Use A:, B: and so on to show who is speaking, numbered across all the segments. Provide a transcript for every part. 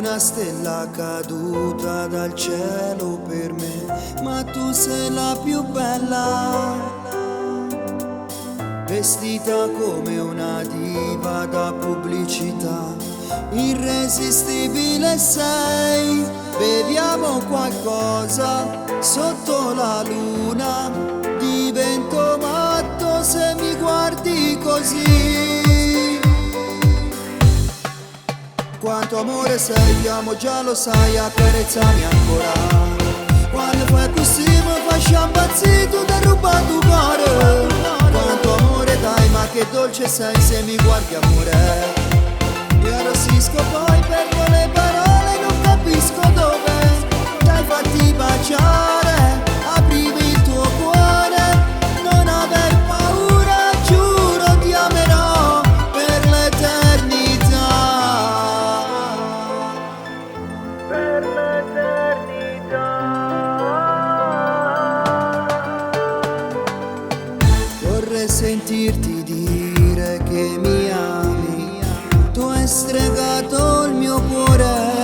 A: una stella caduta dal cielo per me, ma tu sei la più bella, vestita come una diva da pubblicità, irresistibile sei. Beviamo qualcosa sotto la luna, divento matto se mi guardi così. Quanto amore sei, ti amo già lo sai, accarezzami ancora. Quando fai così mi fai impazzire, tu ti hai rubato il cuore. Quanto amore dai, ma che dolce sei se mi guardi amore. Io arrossisco poi perdo le parole, non capisco dove ti hai fatti baciare. Aprivi il tuo cuore, non aver paura, giuro ti amerò per l'eternità. Per l'eternità. Vorrei sentirti dire che mi ami, tu hai stregato il mio cuore.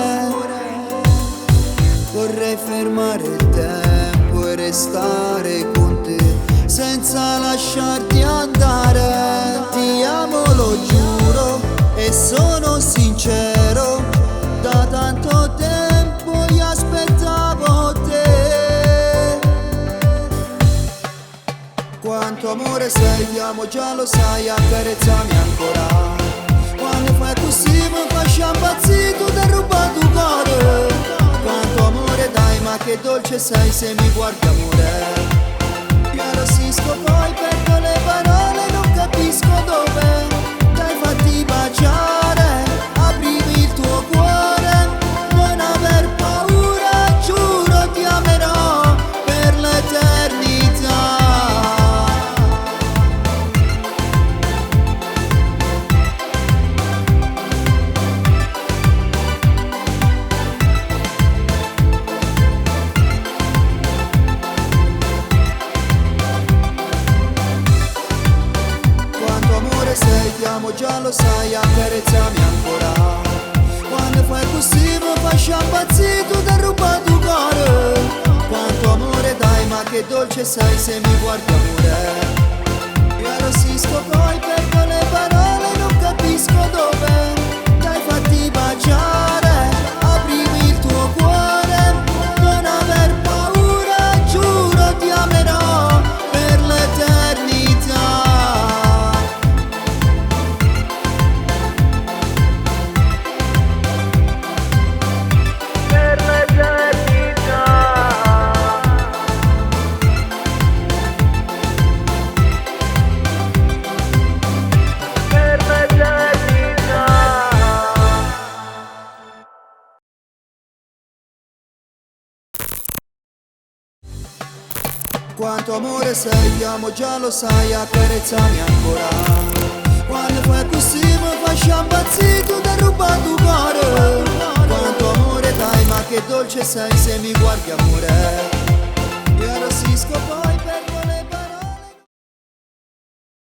A: Vorrei fermare il tempo e restare con te senza lasciarti andare. Ti amo, lo giuro, e sono sincero, da tanto tempo io aspettavo te. Quanto amore sei, ti amo già lo sai, accarezzami ancora. Quando fai così mi fai impazzire, tu ti hai rubato il cuore. Quanto amore dai, ma che dolce sei se mi guardi amore. Io arrossisco poi perdo le parole, non capisco dove ti hai fatti baciare. Aprivi il tuo cuore, non aver paura, giuro ti amerò per l'eternità. Sei, ti amo già lo sai, accarezzami ancora. Quando fai così mi fai impazzire, tu ti hai rubato il cuore. Quanto amore dai, ma che dolce sei se mi guardi amore. Io arrossisco poi perdo le parole, non capisco dove ti hai fatti baciare. Aprivi il tuo cuore, non aver paura, giuro ti amerò per l'eternità. Quanto amore sei, ti amo già lo sai, accarezzami ancora. Quando fai così mi fai impazzire, tu ti hai rubato il cuore. Quanto amore dai, ma che dolce sei se mi guardi amore. Io arrossisco poi per